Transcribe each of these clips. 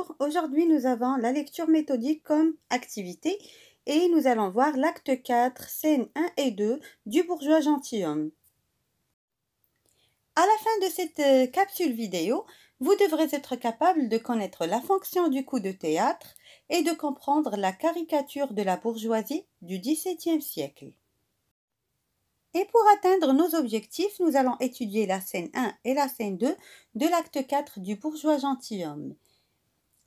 Bonjour, aujourd'hui nous avons la lecture méthodique comme activité et nous allons voir l'acte 4, scènes 1 et 2 du bourgeois gentilhomme. À la fin de cette capsule vidéo, vous devrez être capable de connaître la fonction du coup de théâtre et de comprendre la caricature de la bourgeoisie du XVIIe siècle. Et pour atteindre nos objectifs, nous allons étudier la scène 1 et la scène 2 de l'acte 4 du bourgeois gentilhomme.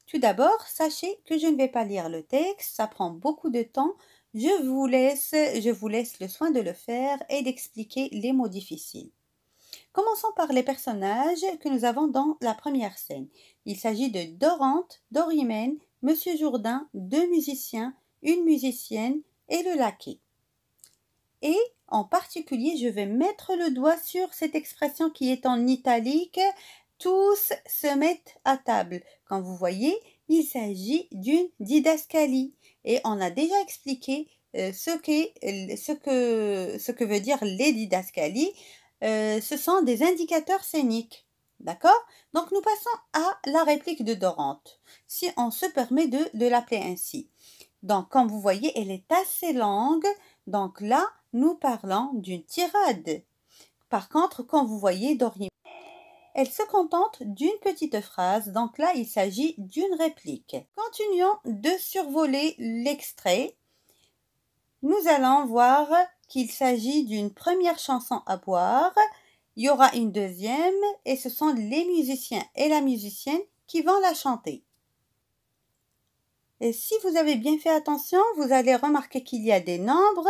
Tout d'abord, sachez que je ne vais pas lire le texte, ça prend beaucoup de temps. Je vous laisse le soin de le faire et d'expliquer les mots difficiles. Commençons par les personnages que nous avons dans la première scène. Il s'agit de Dorante, Dorimène, Monsieur Jourdain, deux musiciens, une musicienne et le laquais. Et en particulier, je vais mettre le doigt sur cette expression qui est en italique. Tous se mettent à table. Quand vous voyez, il s'agit d'une didascalie. Et on a déjà expliqué ce que veut dire les didascalies. Ce sont des indicateurs scéniques. D'accord? Donc nous passons à la réplique de Dorante, si on se permet de l'appeler ainsi. Donc comme vous voyez, elle est assez longue. Donc là, nous parlons d'une tirade. Par contre, quand vous voyez Dorimène, elle se contente d'une petite phrase. Donc là, il s'agit d'une réplique. Continuons de survoler l'extrait. Nous allons voir qu'il s'agit d'une première chanson à boire. Il y aura une deuxième et ce sont les musiciens et la musicienne qui vont la chanter. Et si vous avez bien fait attention, vous allez remarquer qu'il y a des nombres.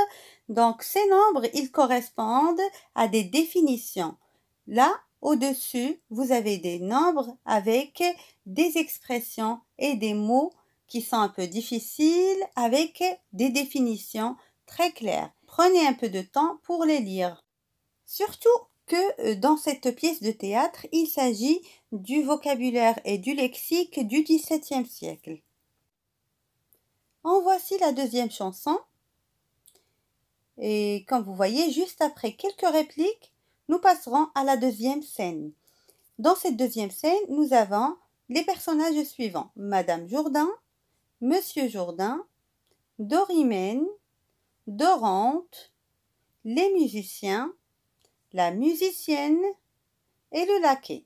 Donc ces nombres, ils correspondent à des définitions. Là, au-dessus, vous avez des nombres avec des expressions et des mots qui sont un peu difficiles avec des définitions très claires. Prenez un peu de temps pour les lire. Surtout que dans cette pièce de théâtre, il s'agit du vocabulaire et du lexique du XVIIe siècle. En voici la deuxième chanson. Et comme vous voyez, juste après quelques répliques, nous passerons à la deuxième scène. Dans cette deuxième scène, nous avons les personnages suivants. Madame Jourdain, Monsieur Jourdain, Dorimène, Dorante, les musiciens, la musicienne et le laquais.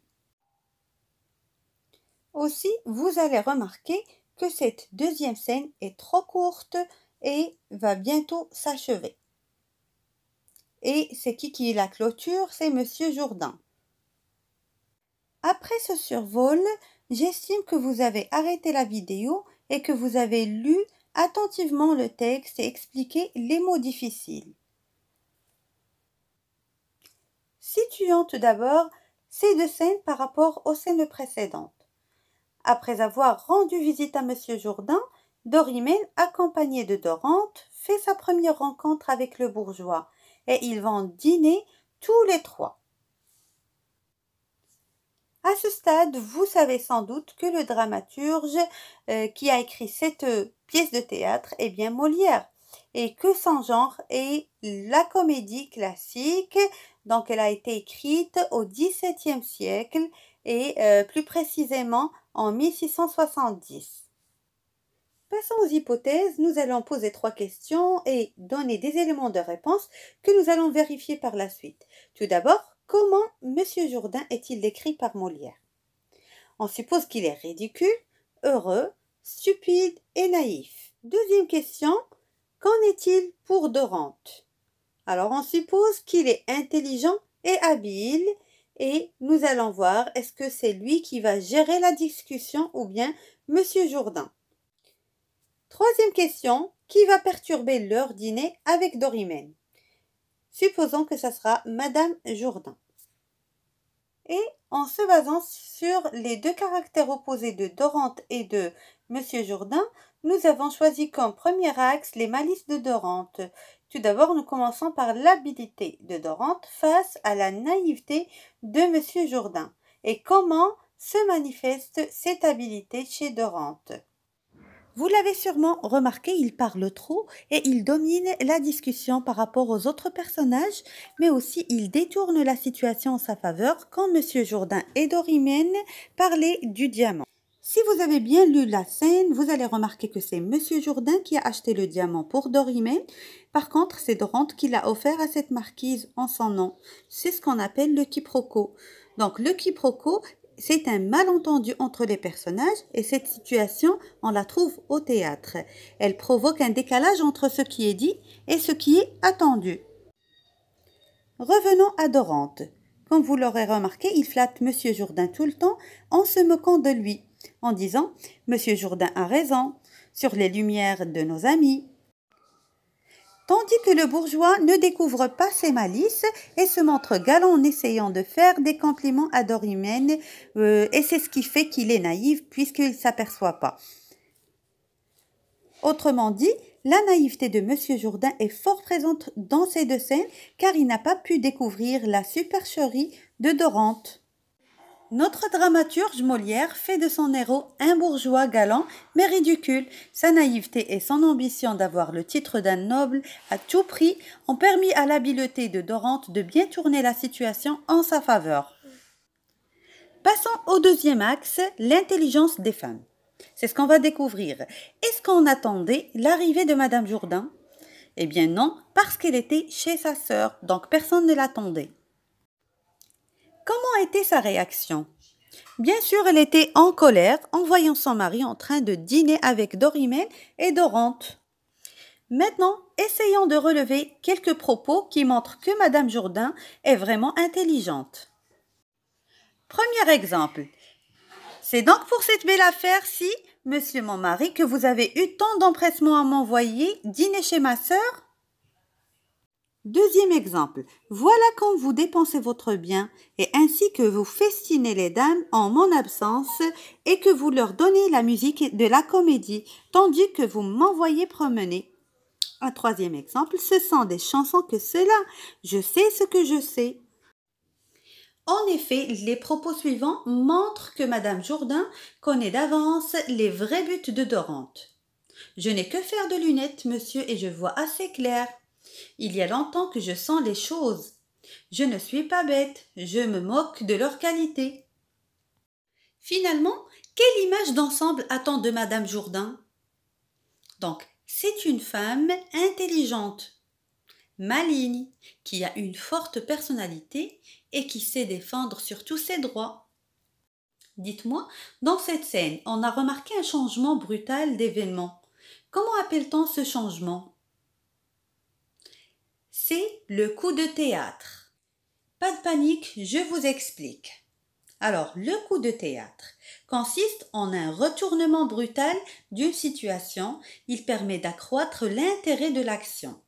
Aussi, vous allez remarquer que cette deuxième scène est trop courte et va bientôt s'achever. Et c'est qui la clôture? C'est Monsieur Jourdain. Après ce survol, j'estime que vous avez arrêté la vidéo et que vous avez lu attentivement le texte et expliqué les mots difficiles. Situons tout d'abord ces deux scènes par rapport aux scènes précédentes. Après avoir rendu visite à Monsieur Jourdain, Dorimène, accompagné de Dorante, fait sa première rencontre avec le bourgeois et ils vont dîner tous les trois. À ce stade, vous savez sans doute que le dramaturge qui a écrit cette pièce de théâtre est bien Molière et que son genre est la comédie classique. Donc elle a été écrite au XVIIe siècle et plus précisément en 1670. Passons aux hypothèses, nous allons poser 3 questions et donner des éléments de réponse que nous allons vérifier par la suite. Tout d'abord, comment Monsieur Jourdain est-il décrit par Molière? On suppose qu'il est ridicule, heureux, stupide et naïf. Deuxième question, qu'en est-il pour Dorante? Alors on suppose qu'il est intelligent et habile et nous allons voir est-ce que c'est lui qui va gérer la discussion ou bien Monsieur Jourdain. Troisième question, qui va perturber leur dîner avec Dorimène? Supposons que ça sera Madame Jourdain. Et en se basant sur les deux caractères opposés de Dorante et de Monsieur Jourdain, nous avons choisi comme premier axe les malices de Dorante. Tout d'abord, nous commençons par l'habileté de Dorante face à la naïveté de Monsieur Jourdain. Et comment se manifeste cette habileté chez Dorante? Vous l'avez sûrement remarqué, il parle trop et il domine la discussion par rapport aux autres personnages, mais aussi il détourne la situation en sa faveur quand Monsieur Jourdain et Dorimène parlaient du diamant. Si vous avez bien lu la scène, vous allez remarquer que c'est Monsieur Jourdain qui a acheté le diamant pour Dorimène. Par contre, c'est Dorante qui l'a offert à cette marquise en son nom. C'est ce qu'on appelle le quiproquo. Donc le quiproquo, c'est un malentendu entre les personnages et cette situation, on la trouve au théâtre. Elle provoque un décalage entre ce qui est dit et ce qui est attendu. Revenons à Dorante. Comme vous l'aurez remarqué, il flatte Monsieur Jourdain tout le temps en se moquant de lui, en disant « Monsieur Jourdain a raison, sur les lumières de nos amis ». Tandis que le bourgeois ne découvre pas ses malices et se montre galant en essayant de faire des compliments à Dorimène, et c'est ce qui fait qu'il est naïf puisqu'il ne s'aperçoit pas. Autrement dit, la naïveté de Monsieur Jourdain est fort présente dans ces deux scènes car il n'a pas pu découvrir la supercherie de Dorante. Notre dramaturge Molière fait de son héros un bourgeois galant mais ridicule. Sa naïveté et son ambition d'avoir le titre d'un noble à tout prix ont permis à l'habileté de Dorante de bien tourner la situation en sa faveur. Passons au deuxième axe, l'intelligence des femmes. C'est ce qu'on va découvrir. Est-ce qu'on attendait l'arrivée de Madame Jourdain? Eh bien non, parce qu'elle était chez sa sœur, donc personne ne l'attendait. Comment était sa réaction? Bien sûr, elle était en colère en voyant son mari en train de dîner avec Dorimène et Dorante. Maintenant, essayons de relever quelques propos qui montrent que Madame Jourdain est vraiment intelligente. Premier exemple. C'est donc pour cette belle affaire-ci, monsieur mon mari, que vous avez eu tant d'empressement à m'envoyer dîner chez ma sœur? Deuxième exemple. Voilà quand vous dépensez votre bien et ainsi que vous festinez les dames en mon absence et que vous leur donnez la musique de la comédie, tandis que vous m'envoyez promener. Un troisième exemple. Ce sont des chansons que cela. Je sais ce que je sais. En effet, les propos suivants montrent que Madame Jourdain connaît d'avance les vrais buts de Dorante. Je n'ai que faire de lunettes, monsieur, et je vois assez clair. Il y a longtemps que je sens les choses. Je ne suis pas bête, je me moque de leur qualité. Finalement, quelle image d'ensemble attend de Madame Jourdain? Donc, c'est une femme intelligente, maligne, qui a une forte personnalité et qui sait défendre sur tous ses droits. Dites-moi, dans cette scène, on a remarqué un changement brutal d'événements. Comment appelle-t-on ce changement? C'est le coup de théâtre. Pas de panique, je vous explique. Alors, le coup de théâtre consiste en un retournement brutal d'une situation. Il permet d'accroître l'intérêt de l'action.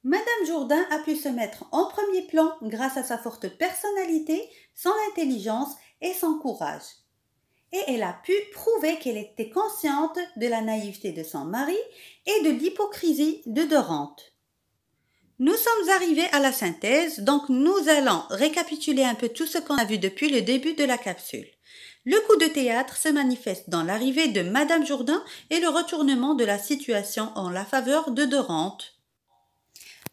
Madame Jourdain a pu se mettre en premier plan grâce à sa forte personnalité, son intelligence et son courage. Et elle a pu prouver qu'elle était consciente de la naïveté de son mari et de l'hypocrisie de Dorante. Nous sommes arrivés à la synthèse, donc nous allons récapituler un peu tout ce qu'on a vu depuis le début de la capsule. Le coup de théâtre se manifeste dans l'arrivée de Madame Jourdain et le retournement de la situation en la faveur de Dorante.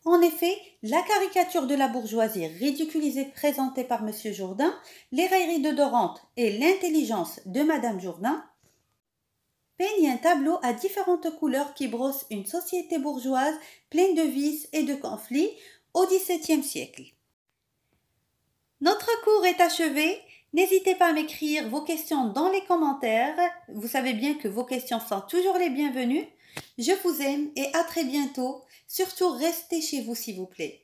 En effet, la caricature de la bourgeoisie ridiculisée présentée par Monsieur Jourdain, les railleries de Dorante et l'intelligence de Madame Jourdain peignent un tableau à différentes couleurs qui brosse une société bourgeoise pleine de vices et de conflits au XVIIe siècle. Notre cours est achevé. N'hésitez pas à m'écrire vos questions dans les commentaires. Vous savez bien que vos questions sont toujours les bienvenues. Je vous aime et à très bientôt. Surtout, restez chez vous s'il vous plaît.